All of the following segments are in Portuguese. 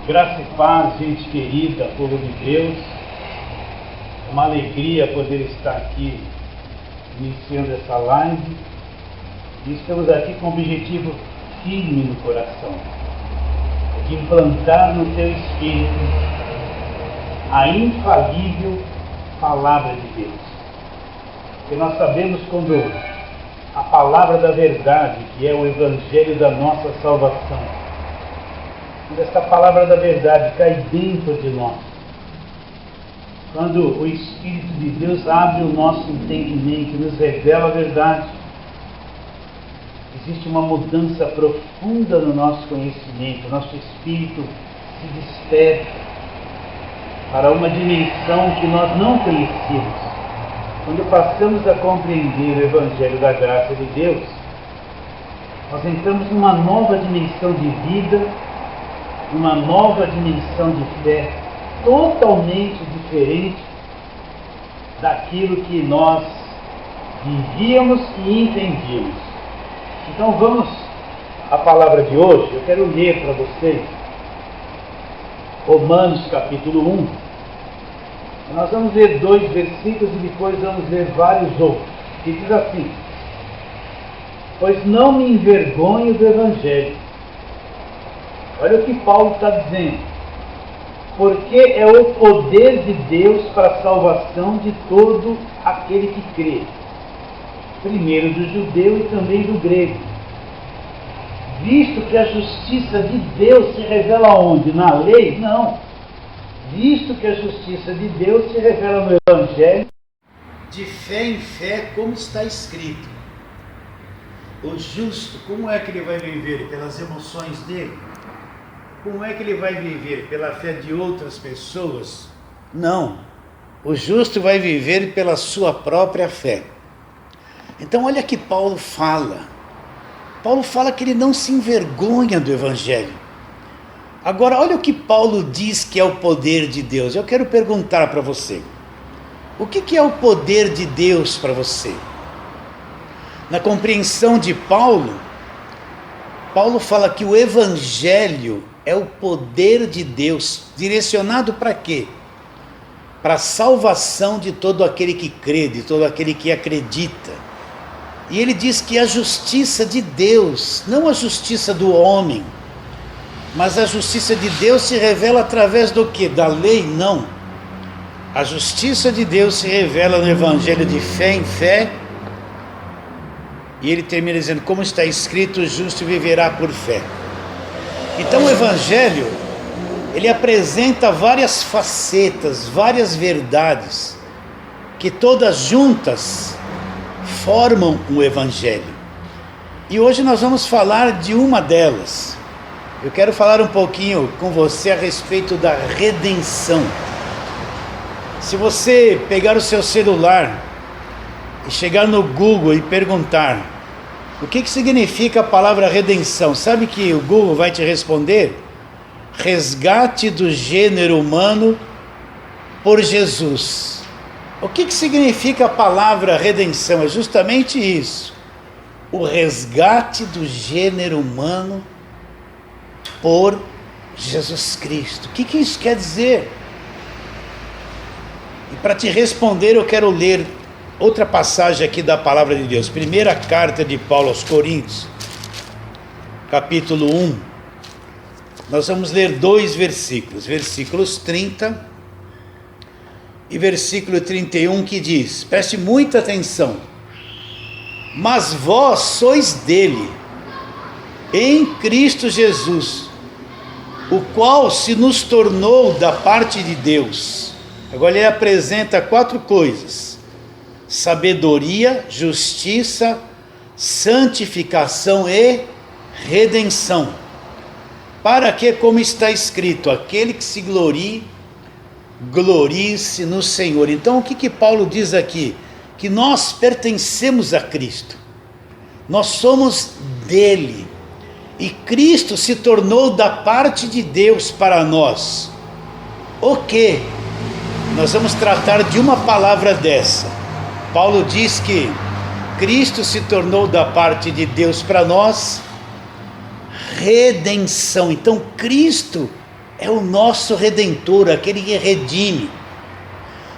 Graça e paz, gente querida, povo de Deus. É uma alegria poder estar aqui iniciando essa live. E estamos aqui com um objetivo firme no coração, de implantar no teu espírito a infalível palavra de Deus. Porque nós sabemos quando a palavra da verdade, que é o evangelho da nossa salvação, quando essa palavra da verdade cai dentro de nós, quando o Espírito de Deus abre o nosso entendimento, nos revela a verdade, existe uma mudança profunda no nosso conhecimento, nosso espírito se desperta para uma dimensão que nós não conhecíamos. Quando passamos a compreender o Evangelho da graça de Deus, nós entramos numa nova dimensão de vida, uma nova dimensão de fé, totalmente diferente daquilo que nós vivíamos e entendíamos. Então vamos à palavra de hoje. Eu quero ler para vocês Romanos capítulo 1. Nós vamos ler 2 versículos e depois vamos ler vários outros, que diz assim: pois não me envergonho do Evangelho. Olha o que Paulo está dizendo. Porque é o poder de Deus para a salvação de todo aquele que crê, primeiro do judeu e também do grego. Visto que a justiça de Deus se revela onde? Na lei? Não. Visto que a justiça de Deus se revela no Evangelho, de fé em fé, como está escrito. O justo, como é que ele vai viver? Pelas emoções dele? Como é que ele vai viver? Pela fé de outras pessoas? Não. O justo vai viver pela sua própria fé. Então olha que Paulo fala. Paulo fala que ele não se envergonha do Evangelho. Agora olha o que Paulo diz que é o poder de Deus. Eu quero perguntar para você. O que é o poder de Deus para você? Na compreensão de Paulo, Paulo fala que o Evangelho é o poder de Deus, direcionado para quê? Para a salvação de todo aquele que crê, de todo aquele que acredita. E ele diz que a justiça de Deus, não a justiça do homem, mas a justiça de Deus se revela através do quê? Da lei? Não. A justiça de Deus se revela no Evangelho de fé em fé. E ele termina dizendo, como está escrito, o justo viverá por fé. Então o Evangelho, ele apresenta várias facetas, várias verdades, que todas juntas formam o Evangelho. E hoje nós vamos falar de uma delas. Eu quero falar um pouquinho com você a respeito da redenção. Se você pegar o seu celular e chegar no Google e perguntar o que significa a palavra redenção, sabe que o Google vai te responder? Resgate do gênero humano por Jesus. O que significa a palavra redenção? É justamente isso. O resgate do gênero humano por Jesus Cristo. O que isso quer dizer? E para te responder eu quero ler outra passagem aqui da palavra de Deus. Primeira carta de Paulo aos Coríntios, capítulo 1. Nós vamos ler 2 versículos. Versículos 30 e versículo 31, que diz, preste muita atenção. Mas vós sois dele, em Cristo Jesus, o qual se nos tornou da parte de Deus. Agora ele apresenta 4 coisas: sabedoria, justiça, santificação e redenção. Para que, como está escrito, aquele que se glorie, glorie-se no Senhor. Então o que Paulo diz aqui? Que nós pertencemos a Cristo. Nós somos dele. E Cristo se tornou da parte de Deus para nós. O que? Nós vamos tratar de uma palavra dessa. Paulo diz que Cristo se tornou da parte de Deus para nós redenção. Então Cristo é o nosso Redentor, aquele que redime.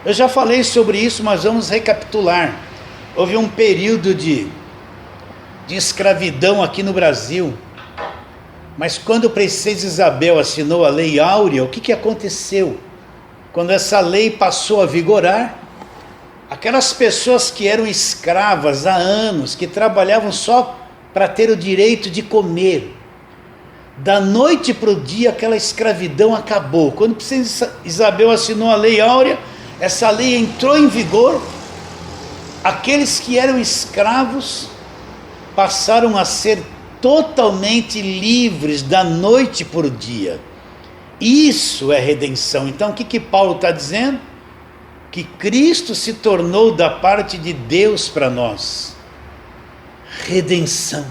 Eu já falei sobre isso, mas vamos recapitular. Houve um período de escravidão aqui no Brasil, mas quando a princesa Isabel assinou a Lei Áurea, o que aconteceu? Quando essa lei passou a vigorar, aquelas pessoas que eram escravas há anos, que trabalhavam só para ter o direito de comer, da noite para o dia aquela escravidão acabou. Quando a princesa Isabel assinou a Lei Áurea, essa lei entrou em vigor, aqueles que eram escravos passaram a ser totalmente livres da noite para o dia. Isso é redenção. Então o que Paulo está dizendo? Que Cristo se tornou da parte de Deus para nós. Redenção.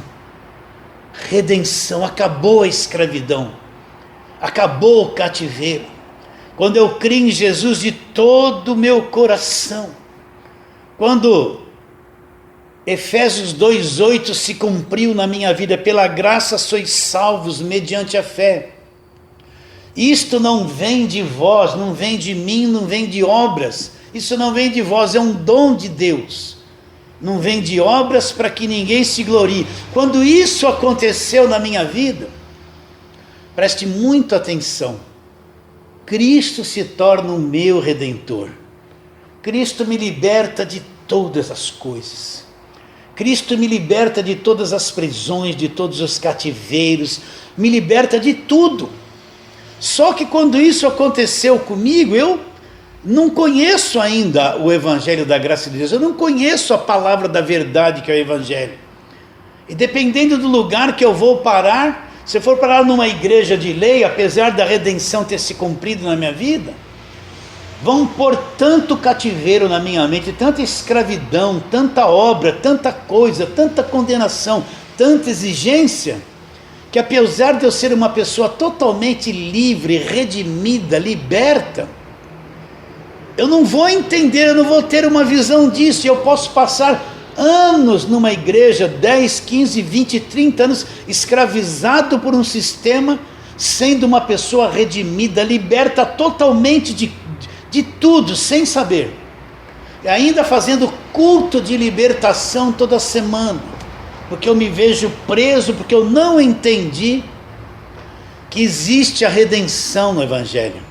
Redenção. Acabou a escravidão. Acabou o cativeiro. Quando eu criei em Jesus de todo o meu coração. Quando Efésios 2:8 se cumpriu na minha vida, pela graça sois salvos mediante a fé. Isto não vem de vós, não vem de mim, não vem de obras. Isso não vem de vós, é um dom de Deus. Não vem de obras para que ninguém se glorie. Quando isso aconteceu na minha vida, preste muita atenção. Cristo se torna o meu Redentor. Cristo me liberta de todas as coisas. Cristo me liberta de todas as prisões, de todos os cativeiros, me liberta de tudo. Só que quando isso aconteceu comigo, eu não conheço ainda o Evangelho da graça de Deus, eu não conheço a palavra da verdade que é o Evangelho. E dependendo do lugar que eu vou parar, se eu for parar numa igreja de lei, apesar da redenção ter se cumprido na minha vida, vão pôr tanto cativeiro na minha mente, tanta escravidão, tanta obra, tanta coisa, tanta condenação, tanta exigência, que apesar de eu ser uma pessoa totalmente livre, redimida, liberta, eu não vou entender, eu não vou ter uma visão disso. Eu posso passar anos numa igreja, 10, 15, 20, 30 anos, escravizado por um sistema, sendo uma pessoa redimida, liberta totalmente de tudo, sem saber. E ainda fazendo culto de libertação toda semana, porque eu me vejo preso, porque eu não entendi que existe a redenção no Evangelho,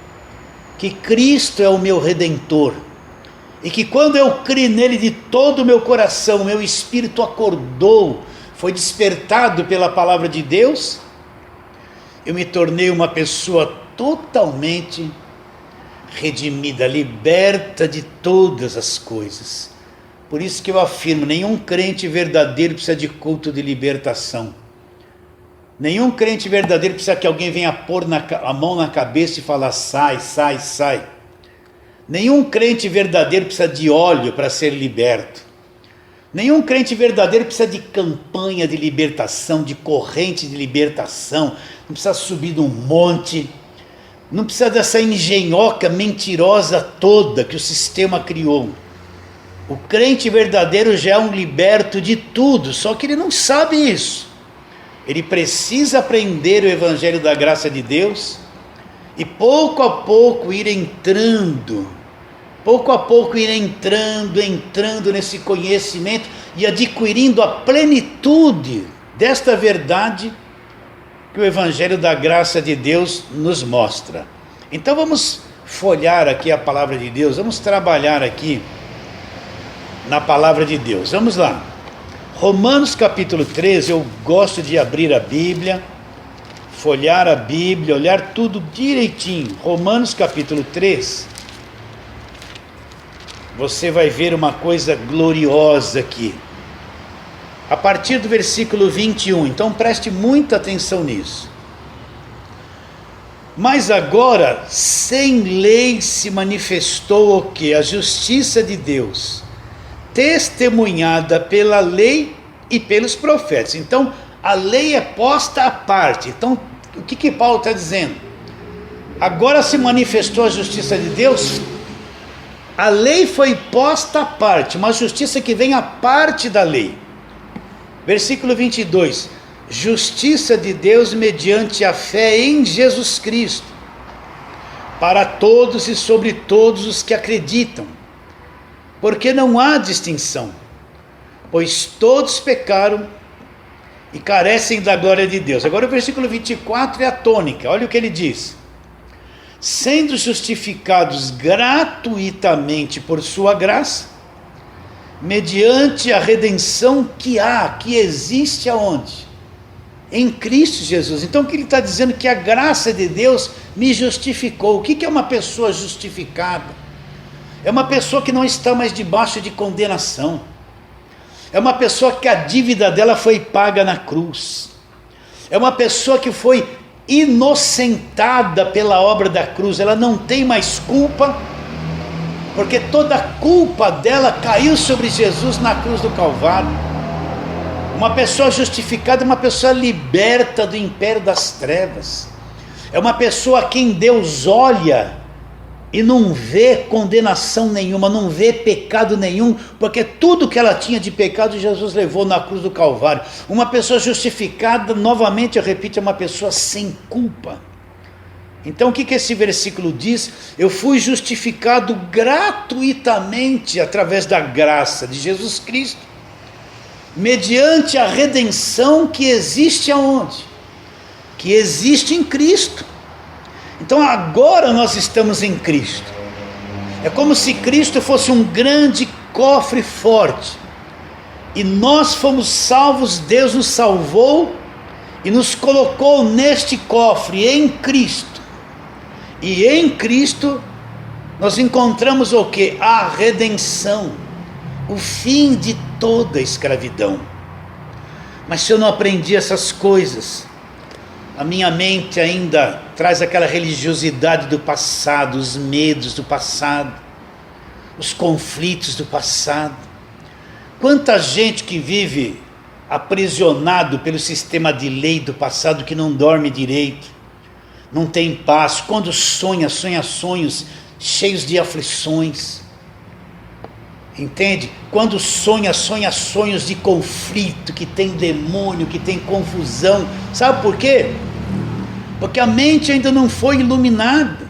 que Cristo é o meu Redentor, e que quando eu criei nele de todo o meu coração, meu espírito acordou, foi despertado pela palavra de Deus, eu me tornei uma pessoa totalmente redimida, liberta de todas as coisas. Por isso que eu afirmo, nenhum crente verdadeiro precisa de culto de libertação. Nenhum crente verdadeiro precisa que alguém venha pôr a mão na cabeça e falar sai, sai, sai. Nenhum crente verdadeiro precisa de óleo para ser liberto. Nenhum crente verdadeiro precisa de campanha de libertação, de corrente de libertação. Não precisa subir num monte. Não precisa dessa engenhoca mentirosa toda que o sistema criou. O crente verdadeiro já é um liberto de tudo, só que ele não sabe isso. Ele precisa aprender o Evangelho da graça de Deus e pouco a pouco ir entrando nesse conhecimento e adquirindo a plenitude desta verdade que o Evangelho da graça de Deus nos mostra. Então vamos folhear aqui a palavra de Deus, vamos trabalhar aqui na palavra de Deus. Vamos lá. Romanos capítulo 13, eu gosto de abrir a Bíblia, folhear a Bíblia, olhar tudo direitinho. Romanos capítulo 3, você vai ver uma coisa gloriosa aqui. A partir do versículo 21, então preste muita atenção nisso. Mas agora, sem lei se manifestou o quê? A justiça de Deus, testemunhada pela lei e pelos profetas. Então, a lei é posta à parte. Então, o que Paulo está dizendo? Agora se manifestou a justiça de Deus. A lei foi posta à parte, uma justiça que vem à parte da lei. Versículo 22. Justiça de Deus mediante a fé em Jesus Cristo, para todos e sobre todos os que acreditam, porque não há distinção, pois todos pecaram e carecem da glória de Deus. Agora o versículo 24 é a tônica, olha o que ele diz: sendo justificados gratuitamente por sua graça, mediante a redenção que existe aonde? Em Cristo Jesus. Então o que ele está dizendo? Que a graça de Deus me justificou. O que é uma pessoa justificada? É uma pessoa que não está mais debaixo de condenação. É uma pessoa que a dívida dela foi paga na cruz. É uma pessoa que foi inocentada pela obra da cruz. Ela não tem mais culpa, porque toda a culpa dela caiu sobre Jesus na cruz do Calvário. Uma pessoa justificada é uma pessoa liberta do império das trevas. É uma pessoa a quem Deus olha e não vê condenação nenhuma, não vê pecado nenhum, porque tudo que ela tinha de pecado Jesus levou na cruz do Calvário. Uma pessoa justificada, novamente eu repito, é uma pessoa sem culpa. Então o que esse versículo diz? Eu fui justificado gratuitamente através da graça de Jesus Cristo, mediante a redenção que existe aonde? Que existe em Cristo. Então agora nós estamos em Cristo. É como se Cristo fosse um grande cofre forte, e nós fomos salvos. Deus nos salvou e nos colocou neste cofre em Cristo. E em Cristo nós encontramos o que? A redenção, o fim de toda a escravidão. Mas se eu não aprendi essas coisas, a minha mente ainda traz aquela religiosidade do passado, os medos do passado, os conflitos do passado. Quanta gente que vive aprisionado pelo sistema de lei do passado, que não dorme direito, não tem paz, quando sonha sonhos cheios de aflições, entende? Quando sonha sonhos de conflito, que tem demônio, que tem confusão. Sabe por quê? Porque a mente ainda não foi iluminada.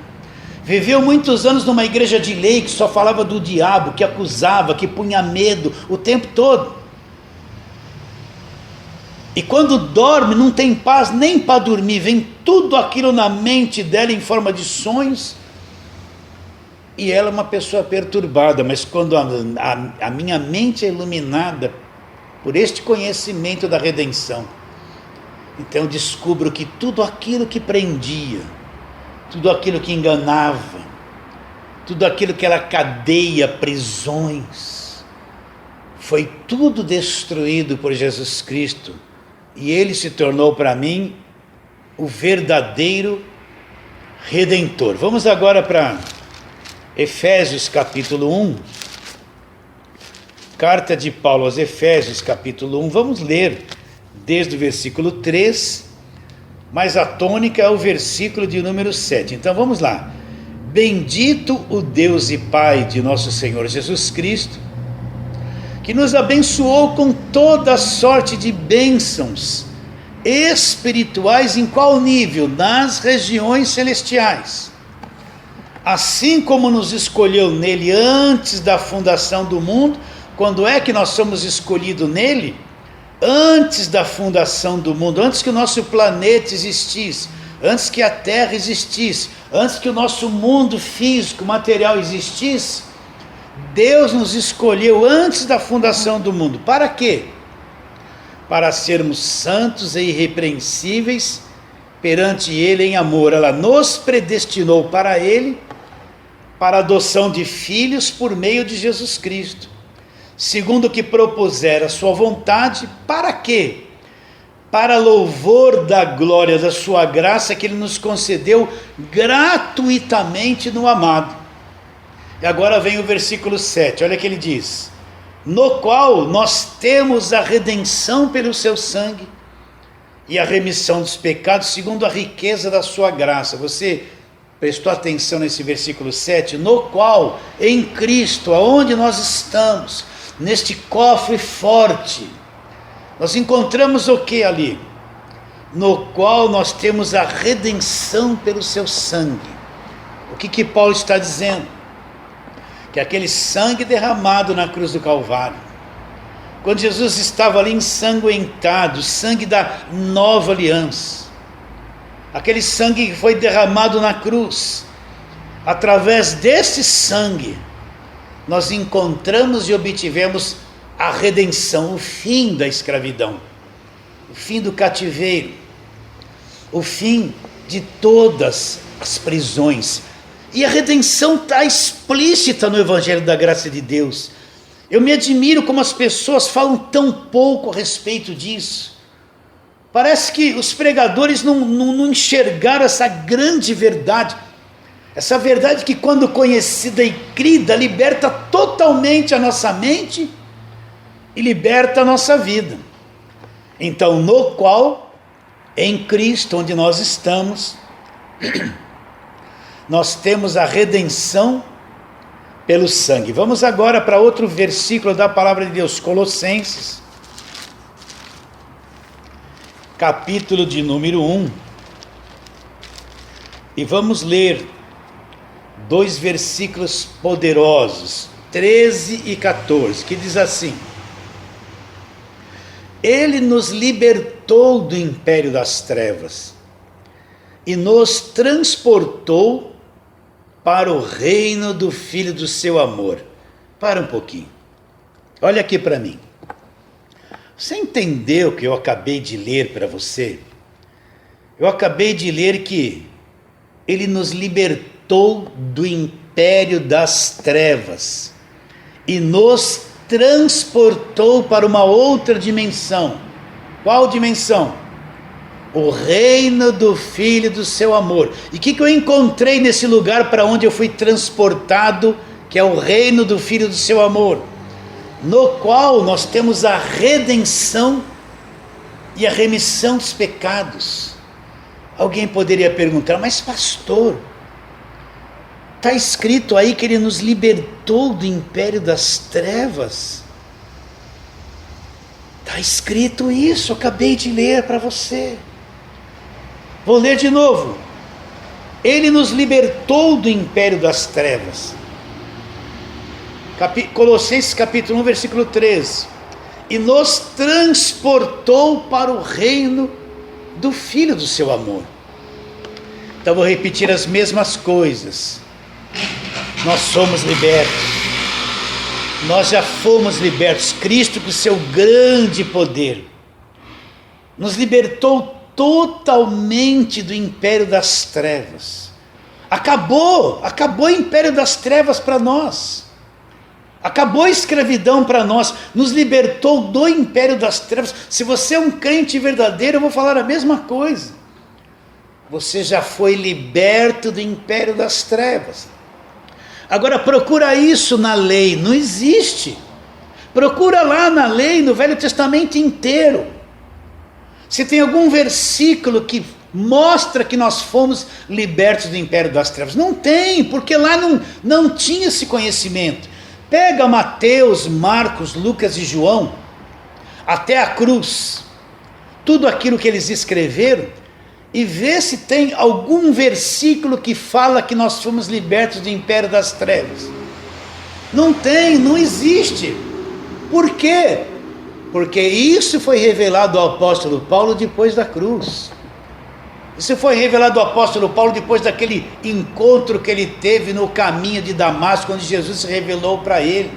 Viveu muitos anos numa igreja de lei que só falava do diabo, que acusava, que punha medo o tempo todo. E quando dorme não tem paz nem para dormir, vem tudo aquilo na mente dela em forma de sonhos, e ela é uma pessoa perturbada. Mas quando a minha mente é iluminada por este conhecimento da redenção, então eu descubro que tudo aquilo que prendia, tudo aquilo que enganava, tudo aquilo que era cadeia, prisões, foi tudo destruído por Jesus Cristo. E ele se tornou para mim o verdadeiro Redentor. Vamos agora para Efésios capítulo 1. Carta de Paulo aos Efésios capítulo 1. Vamos ler desde o versículo 3, mas a tônica é o versículo de número 7. Então vamos lá. Bendito o Deus e Pai de nosso Senhor Jesus Cristo, que nos abençoou com toda sorte de bênçãos espirituais. Em qual nível? Nas regiões celestiais. Assim como nos escolheu nele antes da fundação do mundo. Quando é que nós somos escolhidos nele? Antes da fundação do mundo, antes que o nosso planeta existisse, antes que a Terra existisse, antes que o nosso mundo físico, material existisse, Deus nos escolheu antes da fundação do mundo. Para quê? Para sermos santos e irrepreensíveis perante Ele em amor. Ela nos predestinou para Ele, para a adoção de filhos por meio de Jesus Cristo, segundo o que propusera a sua vontade. Para quê? Para louvor da glória da sua graça, que Ele nos concedeu gratuitamente no amado. E agora vem o versículo 7, olha que ele diz: no qual nós temos a redenção pelo seu sangue e a remissão dos pecados, segundo a riqueza da sua graça. Você prestou atenção nesse versículo 7? No qual, em Cristo, aonde nós estamos, neste cofre forte, nós encontramos o que ali? No qual nós temos a redenção pelo seu sangue. O que Paulo está dizendo? Que aquele sangue derramado na cruz do Calvário, quando Jesus estava ali ensanguentado, o sangue da nova aliança, aquele sangue que foi derramado na cruz, através desse sangue, nós encontramos e obtivemos a redenção, o fim da escravidão, o fim do cativeiro, o fim de todas as prisões. E a redenção está explícita no Evangelho da Graça de Deus. Eu me admiro como as pessoas falam tão pouco a respeito disso. Parece que os pregadores não enxergaram essa grande verdade. Essa verdade que, quando conhecida e crida, liberta totalmente a nossa mente e liberta a nossa vida. Então, no qual, em Cristo, onde nós estamos, nós temos a redenção pelo sangue. Vamos agora para outro versículo da palavra de Deus, Colossenses, capítulo de número 1, e vamos ler 2 versículos poderosos, 13 e 14, que diz assim: Ele nos libertou do império das trevas e nos transportou para o reino do Filho do seu amor. Para um pouquinho. Olha aqui para mim. Você entendeu o que eu acabei de ler para você? Eu acabei de ler que Ele nos libertou do império das trevas e nos transportou para uma outra dimensão. Qual dimensão? O reino do Filho do seu amor. E o que eu encontrei nesse lugar para onde eu fui transportado, que é o reino do Filho do seu amor, no qual nós temos a redenção e a remissão dos pecados. Alguém poderia perguntar: mas pastor, está escrito aí que Ele nos libertou do império das trevas. Está escrito isso, eu acabei de ler para você. Vou ler de novo. Ele nos libertou do império das trevas. Colossenses capítulo 1, versículo 13. E nos transportou para o reino do Filho do seu amor. Então vou repetir as mesmas coisas. Nós somos libertos. Nós já fomos libertos. Cristo, com seu grande poder, nos libertou totalmente do império das trevas. Acabou o império das trevas para nós. Acabou a escravidão para nós. Nos libertou do império das trevas. Se você é um crente verdadeiro, eu vou falar a mesma coisa. Você já foi liberto do império das trevas. Agora procura isso na lei. Não existe. Procura lá na lei, no Velho Testamento inteiro. Se tem algum versículo que mostra que nós fomos libertos do império das trevas. Não tem, porque lá não tinha esse conhecimento. Pega Mateus, Marcos, Lucas e João, até a cruz, tudo aquilo que eles escreveram, e vê se tem algum versículo que fala que nós fomos libertos do império das trevas. Não tem, não existe. Por quê? Porque isso foi revelado ao apóstolo Paulo depois da cruz. Isso foi revelado ao apóstolo Paulo depois daquele encontro que ele teve no caminho de Damasco, onde Jesus se revelou para ele.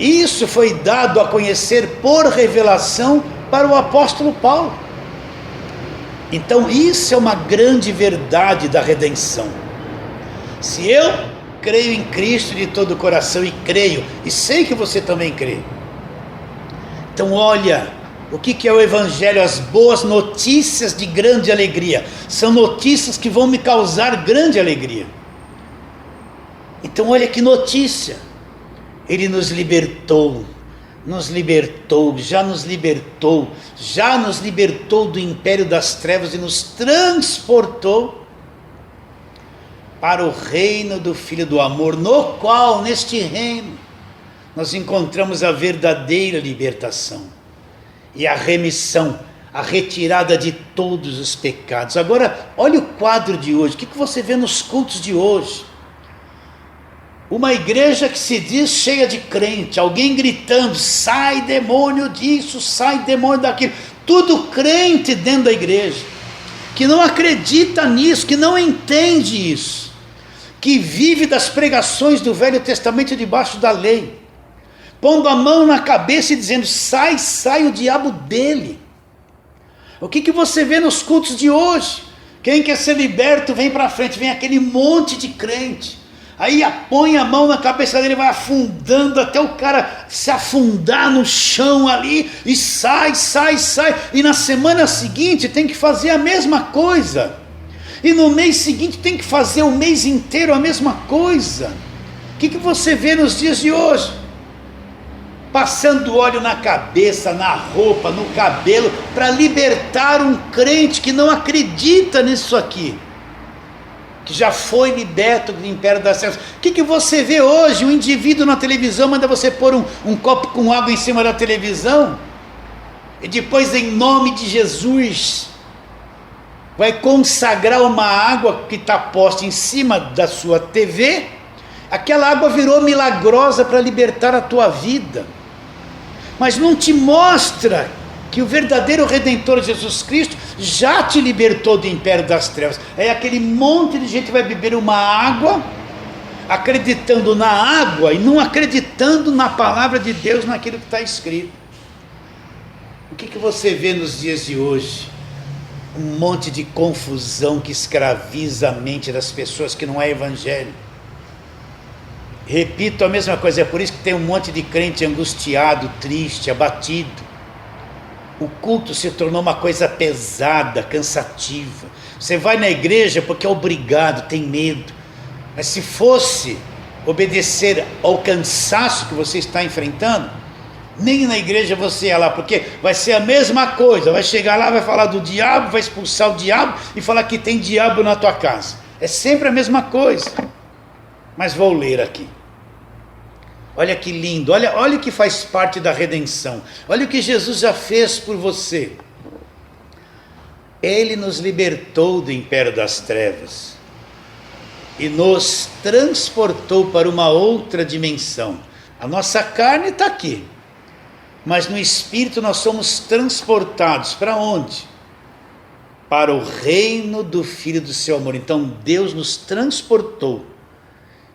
Isso foi dado a conhecer por revelação para o apóstolo Paulo. Então isso é uma grande verdade da redenção. Se eu creio em Cristo de todo o coração, e creio, e sei que você também crê, então olha, o que é o Evangelho? As boas notícias de grande alegria. São notícias que vão me causar grande alegria. Então olha que notícia. Ele nos libertou, já nos libertou do império das trevas e nos transportou para o reino do Filho do amor, no qual, neste reino, nós encontramos a verdadeira libertação e a remissão, a retirada de todos os pecados. Agora, olha o quadro de hoje. O que você vê nos cultos de hoje? Uma igreja que se diz cheia de crente, alguém gritando, sai demônio disso, sai demônio daquilo, tudo crente dentro da igreja, que não acredita nisso, que não entende isso, que vive das pregações do Velho Testamento debaixo da lei, pondo a mão na cabeça e dizendo, sai, sai o diabo dele. O que você vê nos cultos de hoje? Quem quer ser liberto vem para frente, vem aquele monte de crente, aí põe a mão na cabeça dele, vai afundando até o cara se afundar no chão ali, e sai, e na semana seguinte tem que fazer a mesma coisa, e no mês seguinte tem que fazer o mês inteiro a mesma coisa. O que você vê nos dias de hoje? Passando óleo na cabeça, na roupa, no cabelo, para libertar um crente que não acredita nisso aqui, que já foi liberto do império das trevas. O que você vê hoje? Um indivíduo na televisão manda você pôr um copo com água em cima da televisão, e depois, em nome de Jesus, vai consagrar uma água que está posta em cima da sua TV. Aquela água virou milagrosa para libertar a tua vida, mas não te mostra que o verdadeiro Redentor Jesus Cristo já te libertou do império das trevas. É aquele monte de gente que vai beber uma água, acreditando na água e não acreditando na palavra de Deus, naquilo que está escrito. O que você vê nos dias de hoje? Um monte de confusão que escraviza a mente das pessoas, que não é evangelho. Repito a mesma coisa, é por isso que tem um monte de crente angustiado, triste, abatido. O culto se tornou uma coisa pesada, cansativa. Você vai na igreja porque é obrigado, tem medo. Mas se fosse obedecer ao cansaço que você está enfrentando, nem na igreja você ia lá, porque vai ser a mesma coisa. Vai chegar lá, vai falar do diabo, vai expulsar o diabo e falar que tem diabo na tua casa. É sempre a mesma coisa. Mas vou ler aqui. Olha que lindo, olha o que faz parte da redenção. Olha o que Jesus já fez por você. Ele nos libertou do império das trevas e nos transportou para uma outra dimensão. A nossa carne está aqui, mas no espírito nós somos transportados para onde? Para o reino do Filho do seu amor. Então Deus nos transportou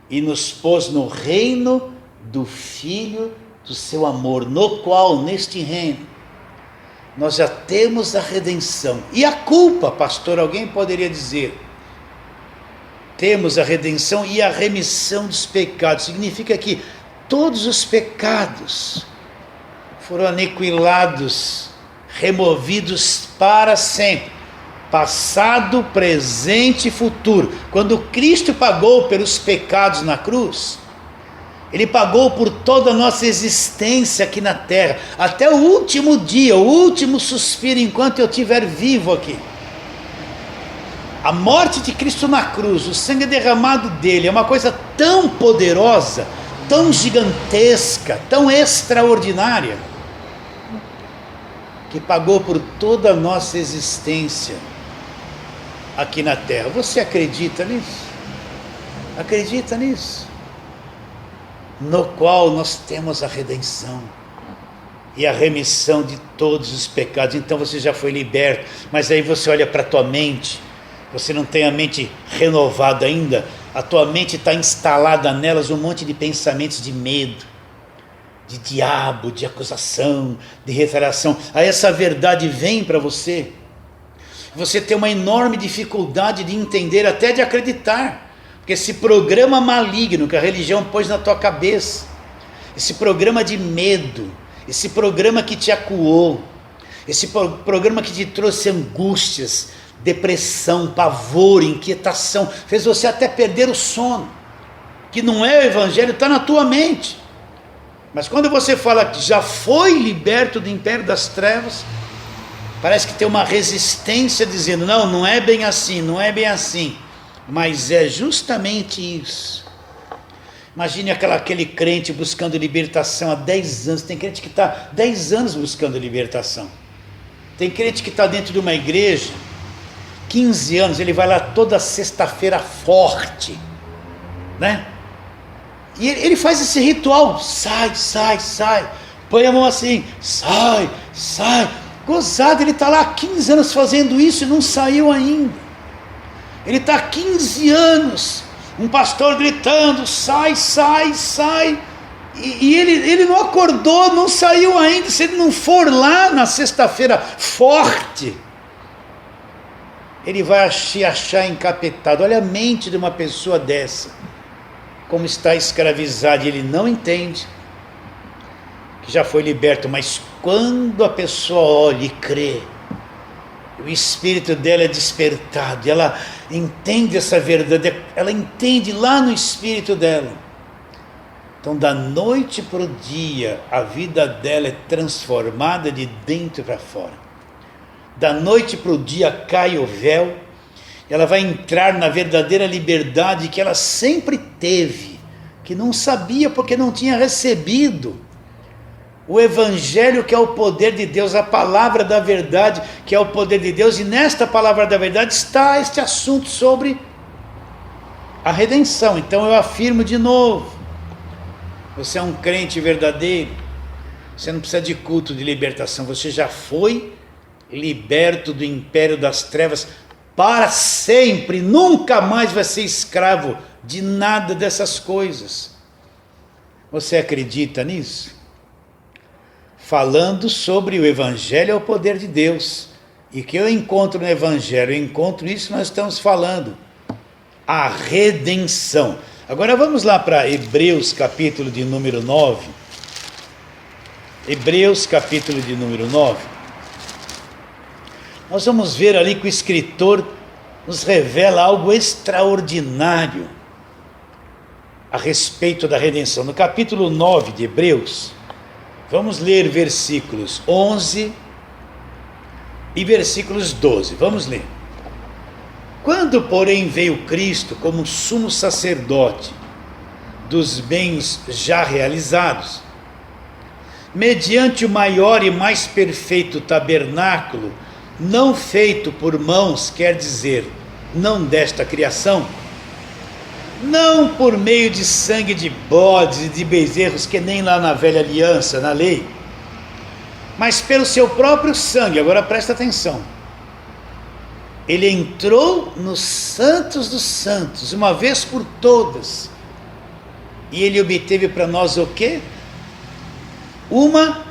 e nos pôs no reino do Filho do seu amor, no qual, neste reino, nós já temos a redenção. E a culpa, pastor, alguém poderia dizer, temos a redenção e a remissão dos pecados. Significa que todos os pecados foram aniquilados, removidos para sempre, passado, presente e futuro. Quando Cristo pagou pelos pecados na cruz, Ele pagou por toda a nossa existência aqui na terra, até o último dia, o último suspiro, enquanto eu estiver vivo aqui. A morte de Cristo na cruz, o sangue derramado dele, é uma coisa tão poderosa, tão gigantesca, tão extraordinária, que pagou por toda a nossa existência aqui na terra. Você acredita nisso? Acredita nisso? No qual nós temos a redenção e a remissão de todos os pecados. Então você já foi liberto, mas aí você olha para a tua mente, você não tem a mente renovada ainda, a tua mente está instalada nelas um monte de pensamentos de medo, de diabo, de acusação, de retaliação. Aí essa verdade vem para você, você tem uma enorme dificuldade de entender, até de acreditar, porque esse programa maligno que a religião pôs na tua cabeça, esse programa de medo, esse programa que te acuou, esse programa que te trouxe angústias, depressão, pavor, inquietação, fez você até perder o sono, que não é o evangelho, está na tua mente. Mas quando você fala que já foi liberto do império das trevas, parece que tem uma resistência dizendo, não é bem assim, não é bem assim. Mas é justamente isso. Imagine aquele crente buscando libertação há 10 anos. Tem crente que está 10 anos buscando libertação. Tem crente que está dentro de uma igreja, 15 anos, ele vai lá toda sexta-feira forte, né? E ele faz esse ritual, sai, põe a mão assim, sai. Gozado, ele está lá há 15 anos fazendo isso e não saiu ainda. Ele está há 15 anos, um pastor gritando, sai. E ele não acordou, não saiu ainda. Se ele não for lá na sexta-feira forte, ele vai se achar encapetado. Olha a mente de uma pessoa dessa, como está escravizada, e ele não entende que já foi liberto. Mas quando a pessoa olha e crê, o espírito dela é despertado, e ela entende essa verdade, ela entende lá no espírito dela. Então, da noite para o dia, a vida dela é transformada de dentro para fora. Da noite para o dia cai o véu, ela vai entrar na verdadeira liberdade que ela sempre teve, que não sabia porque não tinha recebido o Evangelho, que é o poder de Deus, a palavra da verdade, que é o poder de Deus. E nesta palavra da verdade está este assunto sobre a redenção. Então eu afirmo de novo, você é um crente verdadeiro, você não precisa de culto de libertação, você já foi liberto do império das trevas para sempre, nunca mais vai ser escravo de nada dessas coisas. Você acredita nisso? Falando sobre o Evangelho é o poder de Deus, e que eu encontro no Evangelho, eu encontro isso que nós estamos falando, a redenção. Agora vamos lá para Hebreus capítulo de número 9. Hebreus capítulo de número 9. Nós vamos ver ali que o escritor nos revela algo extraordinário a respeito da redenção. No capítulo 9 de Hebreus, vamos ler versículos 11 e versículos 12. Vamos ler. Quando, porém, veio Cristo como sumo sacerdote dos bens já realizados, mediante o maior e mais perfeito tabernáculo, não feito por mãos, quer dizer, não desta criação, não por meio de sangue de bodes e de bezerros, que nem lá na velha aliança, na lei, mas pelo seu próprio sangue. Agora presta atenção. Ele entrou nos santos dos santos, uma vez por todas, e ele obteve para nós o quê? Uma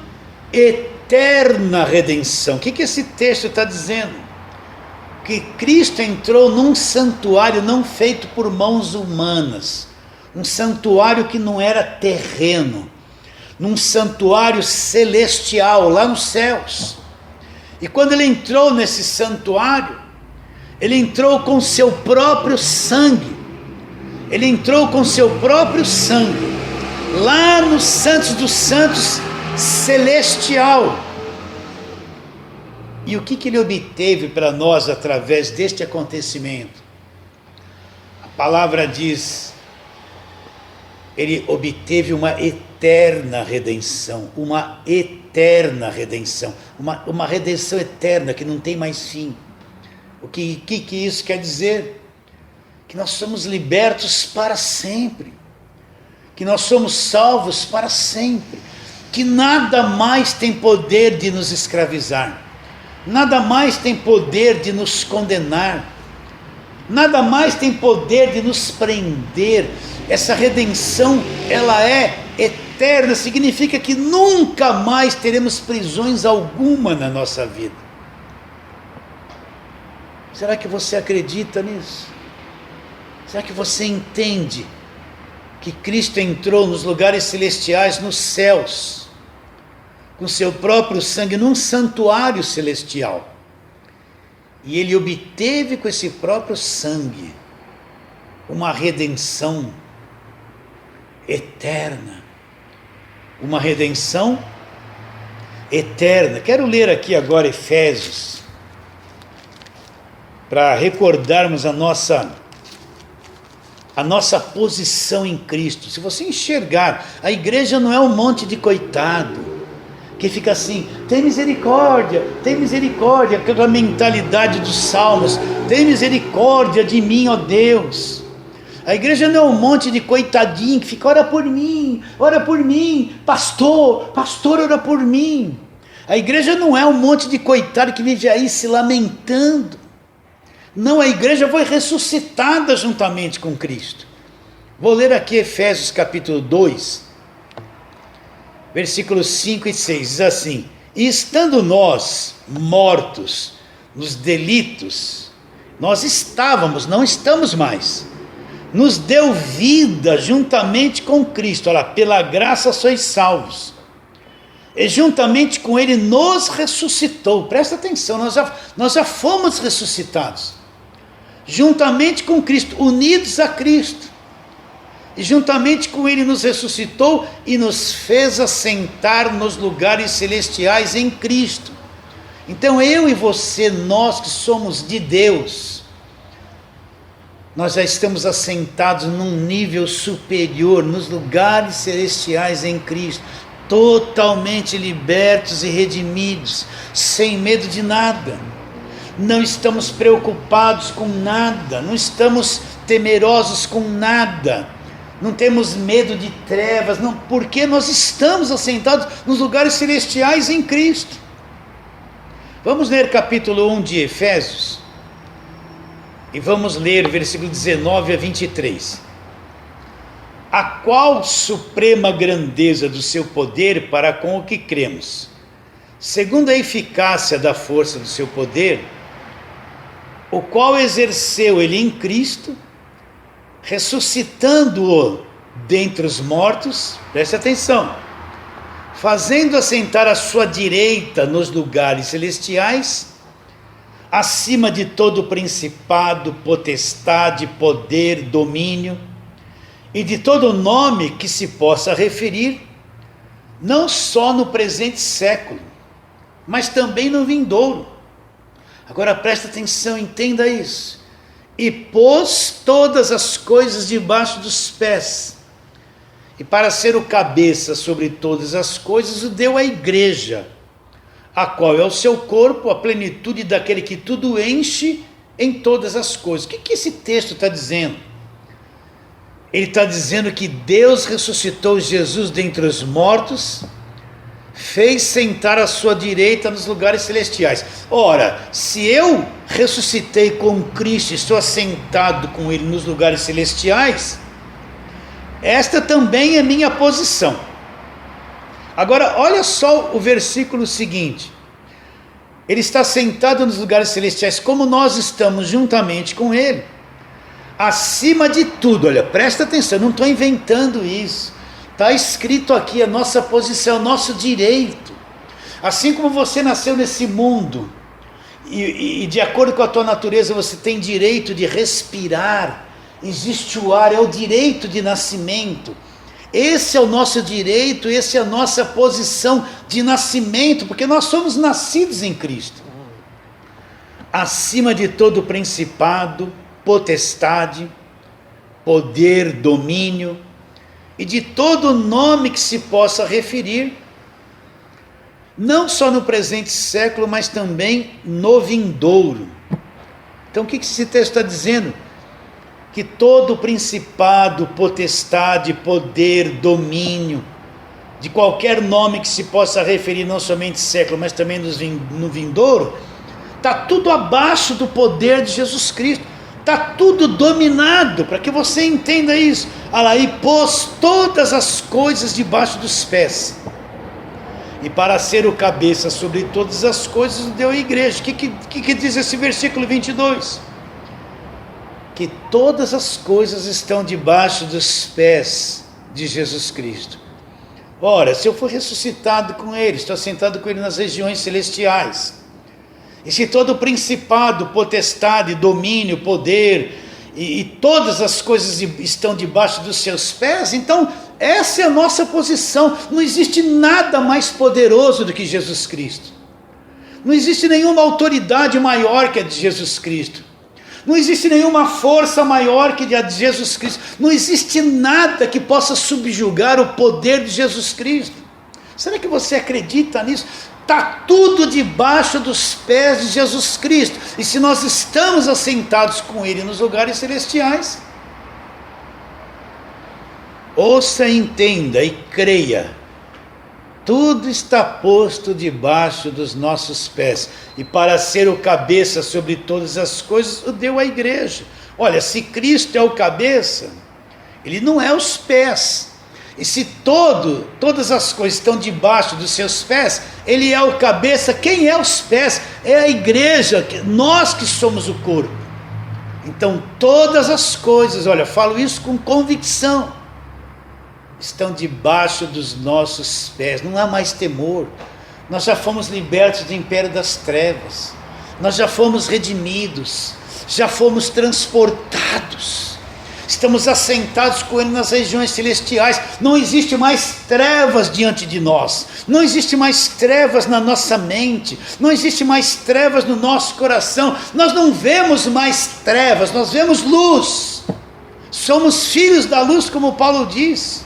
eterna redenção. O que esse texto está dizendo? Que Cristo entrou num santuário não feito por mãos humanas, um santuário que não era terreno, num santuário celestial, lá nos céus. E quando ele entrou nesse santuário, ele entrou com seu próprio sangue. Ele entrou com seu próprio sangue, lá nos santos dos santos celestial. E o que ele obteve para nós através deste acontecimento? A palavra diz, ele obteve uma eterna redenção, uma redenção eterna que não tem mais fim. O que isso quer dizer? Que nós somos libertos para sempre, que nós somos salvos para sempre, que nada mais tem poder de nos escravizar, nada mais tem poder de nos condenar, nada mais tem poder de nos prender. Essa redenção, ela é eterna, significa que nunca mais teremos prisões alguma na nossa vida. Será que você acredita nisso? Será que você entende que Cristo entrou nos lugares celestiais, nos céus, com seu próprio sangue, num santuário celestial? E ele obteve com esse próprio sangue uma redenção eterna. Uma redenção eterna. Quero ler aqui agora Efésios, para recordarmos a nossa posição em Cristo. Se você enxergar, a igreja não é um monte de coitado, que fica assim: tem misericórdia, aquela mentalidade dos salmos, tem misericórdia de mim, ó Deus. A igreja não é um monte de coitadinho que fica: ora por mim, pastor, ora por mim. A igreja não é um monte de coitado que vive aí se lamentando. Não, a igreja foi ressuscitada juntamente com Cristo. Vou ler aqui Efésios capítulo 2, versículos 5 e 6, diz assim: e estando nós mortos nos delitos, nós estávamos, não estamos mais, nos deu vida juntamente com Cristo, olha, pela graça sois salvos, e juntamente com Ele nos ressuscitou. Presta atenção, nós já fomos ressuscitados, juntamente com Cristo, unidos a Cristo, e juntamente com Ele nos ressuscitou e nos fez assentar nos lugares celestiais em Cristo. Então eu e você, nós que somos de Deus, nós já estamos assentados num nível superior, nos lugares celestiais em Cristo, totalmente libertos e redimidos, sem medo de nada. Não estamos preocupados com nada, não estamos temerosos com nada, não temos medo de trevas, não, porque nós estamos assentados nos lugares celestiais em Cristo. Vamos ler capítulo 1 de Efésios, e vamos ler versículo 19 a 23. A qual suprema grandeza do seu poder para com o que cremos, segundo a eficácia da força do seu poder, o qual exerceu ele em Cristo, ressuscitando-o dentre os mortos, preste atenção, fazendo assentar à sua direita nos lugares celestiais, acima de todo principado, potestade, poder, domínio, e de todo nome que se possa referir, não só no presente século, mas também no vindouro. Agora presta atenção, entenda isso. E pôs todas as coisas debaixo dos pés, e para ser o cabeça sobre todas as coisas, o deu à igreja, a qual é o seu corpo, a plenitude daquele que tudo enche em todas as coisas. O que esse texto está dizendo? Ele está dizendo que Deus ressuscitou Jesus dentre os mortos, fez sentar à sua direita nos lugares celestiais. Ora, se eu ressuscitei com Cristo, estou assentado com Ele nos lugares celestiais, esta também é minha posição. Agora, olha só o versículo seguinte. Ele está sentado nos lugares celestiais, como nós estamos juntamente com Ele. Acima de tudo, olha, presta atenção, eu não estou inventando isso. Está escrito aqui a nossa posição, o nosso direito. Assim como você nasceu nesse mundo, e de acordo com a tua natureza você tem direito de respirar, existe o ar, é o direito de nascimento. Esse é o nosso direito, essa é a nossa posição de nascimento, porque nós somos nascidos em Cristo. Acima de todo principado, potestade, poder, domínio, e de todo nome que se possa referir, não só no presente século, mas também no vindouro. Então o que esse texto está dizendo? Que todo principado, potestade, poder, domínio, de qualquer nome que se possa referir, não somente século, mas também no vindouro, está tudo abaixo do poder de Jesus Cristo. Está tudo dominado, para que você entenda isso. Olha aí, pôs todas as coisas debaixo dos pés, e para ser o cabeça sobre todas as coisas, deu à igreja. O que diz esse versículo 22? Que todas as coisas estão debaixo dos pés de Jesus Cristo. Ora, se eu for ressuscitado com Ele, estou sentado com Ele nas regiões celestiais, e se todo principado, potestade, domínio, poder, e todas as coisas estão debaixo dos seus pés, então essa é a nossa posição. Não existe nada mais poderoso do que Jesus Cristo. Não existe nenhuma autoridade maior que a de Jesus Cristo. Não existe nenhuma força maior que a de Jesus Cristo. Não existe nada que possa subjugar o poder de Jesus Cristo. Será que você acredita nisso? Está tudo debaixo dos pés de Jesus Cristo. E se nós estamos assentados com Ele nos lugares celestiais, ouça, entenda e creia. Tudo está posto debaixo dos nossos pés. E para ser o cabeça sobre todas as coisas, o deu à igreja. Olha, se Cristo é o cabeça, Ele não é os pés. E se todas as coisas estão debaixo dos seus pés, Ele é o cabeça. Quem é os pés? É a igreja, nós que somos o corpo. Então todas as coisas, olha, falo isso com convicção, estão debaixo dos nossos pés. Não há mais temor. Nós já fomos libertos do império das trevas. Nós já fomos redimidos. Já fomos transportados. Estamos assentados com Ele nas regiões celestiais. Não existe mais trevas diante de nós. Não existe mais trevas na nossa mente. Não existe mais trevas no nosso coração. Nós não vemos mais trevas, nós vemos luz. Somos filhos da luz, como Paulo diz.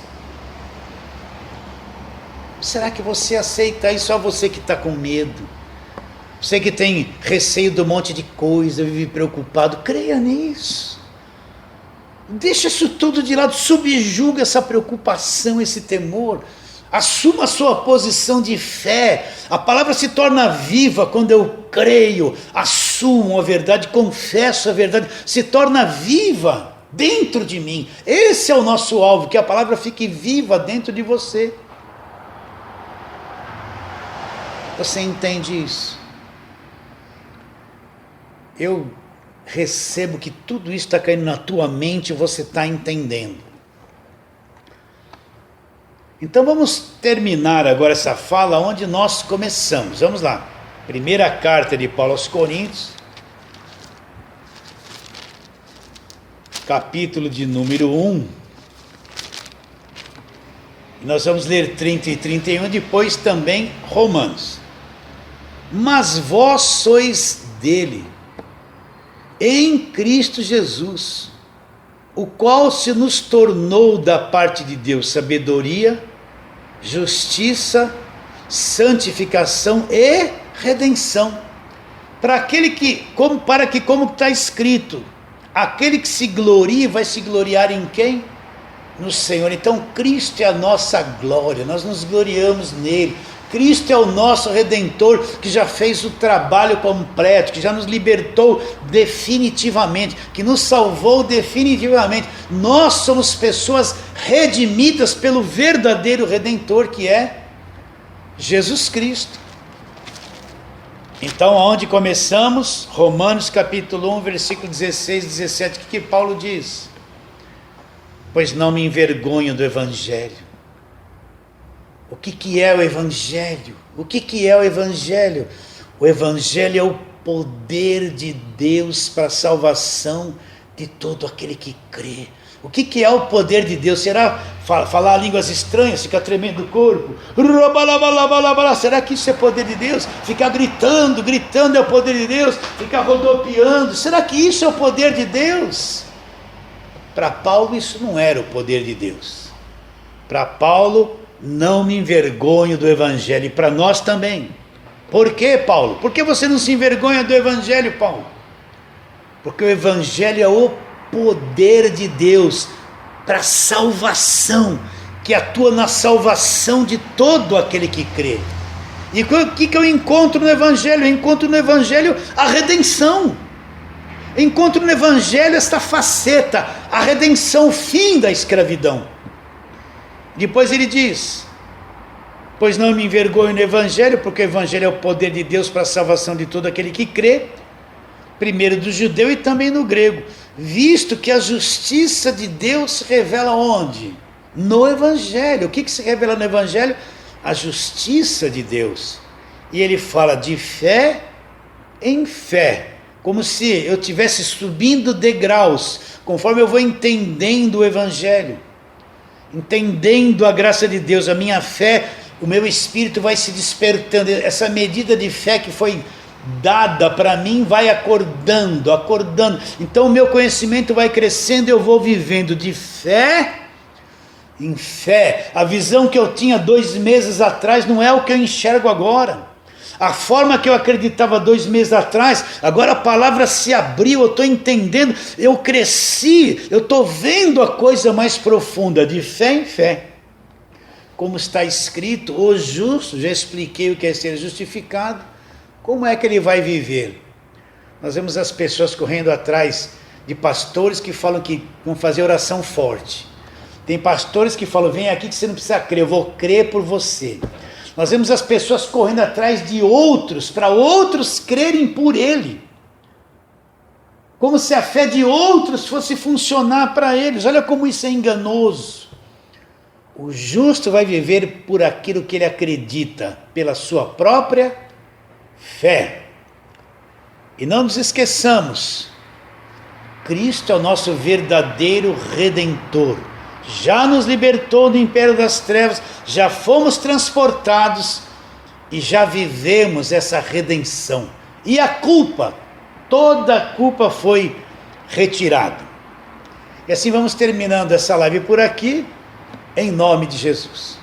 Será que você aceita isso? Só você que está com medo. Você que tem receio de um monte de coisa, vive preocupado. Creia nisso. Deixa isso tudo de lado, subjuga essa preocupação, esse temor, assuma a sua posição de fé. A palavra se torna viva quando eu creio, assumo a verdade, confesso a verdade, se torna viva dentro de mim. Esse é o nosso alvo, que a palavra fique viva dentro de você. Você entende isso? Eu recebo que tudo isso está caindo na tua mente e você está entendendo. Então vamos terminar agora essa fala onde nós começamos. Vamos lá. Primeira carta de Paulo aos Coríntios, capítulo de número 1. Nós vamos ler 30 e 31, depois também Romanos. Mas vós sois dele, em Cristo Jesus, o qual se nos tornou da parte de Deus sabedoria, justiça, santificação e redenção, para que, como está escrito, aquele que se glorie vai se gloriar em quem? No Senhor. Então Cristo é a nossa glória, nós nos gloriamos nele. Cristo é o nosso Redentor, que já fez o trabalho completo, que já nos libertou definitivamente, que nos salvou definitivamente. Nós somos pessoas redimidas pelo verdadeiro Redentor, que é Jesus Cristo. Então, aonde começamos? Romanos capítulo 1, versículo 16, 17, que Paulo diz? Pois não me envergonho do Evangelho. O que é o Evangelho? O que é o Evangelho? O Evangelho é o poder de Deus para a salvação de todo aquele que crê. O que é o poder de Deus? Será falar línguas estranhas, ficar tremendo o corpo? Será que isso é poder de Deus? Ficar gritando é o poder de Deus? Ficar rodopiando, será que isso é o poder de Deus? Para Paulo isso não era o poder de Deus. Para Paulo, não me envergonho do Evangelho, e para nós também. Por quê, Paulo? Por que você não se envergonha do Evangelho, Paulo? Porque o Evangelho é o poder de Deus para salvação, que atua na salvação de todo aquele que crê. E o que eu encontro no Evangelho? Eu encontro no Evangelho a redenção. Eu encontro no Evangelho esta faceta, a redenção, o fim da escravidão. Depois ele diz: pois não me envergonho no Evangelho, porque o Evangelho é o poder de Deus para a salvação de todo aquele que crê, primeiro do judeu e também no grego, visto que a justiça de Deus se revela onde? No Evangelho. O que se revela no Evangelho? A justiça de Deus. E ele fala de fé em fé, como se eu estivesse subindo degraus, conforme eu vou entendendo o Evangelho, entendendo a graça de Deus, a minha fé, o meu espírito vai se despertando, essa medida de fé que foi dada para mim vai acordando, então o meu conhecimento vai crescendo, eu vou vivendo de fé em fé. A visão que eu tinha 2 meses atrás não é o que eu enxergo agora. A forma que eu acreditava 2 meses atrás, agora a palavra se abriu, eu estou entendendo, eu cresci, eu estou vendo a coisa mais profunda, de fé em fé. Como está escrito, o justo, já expliquei o que é ser justificado, como é que ele vai viver? Nós vemos as pessoas correndo atrás de pastores que falam que vão fazer oração forte. Tem pastores que falam, vem aqui que você não precisa crer, eu vou crer por você. Nós vemos as pessoas correndo atrás de outros, para outros crerem por ele. Como se a fé de outros fosse funcionar para eles. Olha como isso é enganoso. O justo vai viver por aquilo que ele acredita, pela sua própria fé. E não nos esqueçamos, Cristo é o nosso verdadeiro Redentor. Já nos libertou do império das trevas, já fomos transportados e já vivemos essa redenção. E a culpa, toda a culpa foi retirada. E assim vamos terminando essa live por aqui, em nome de Jesus.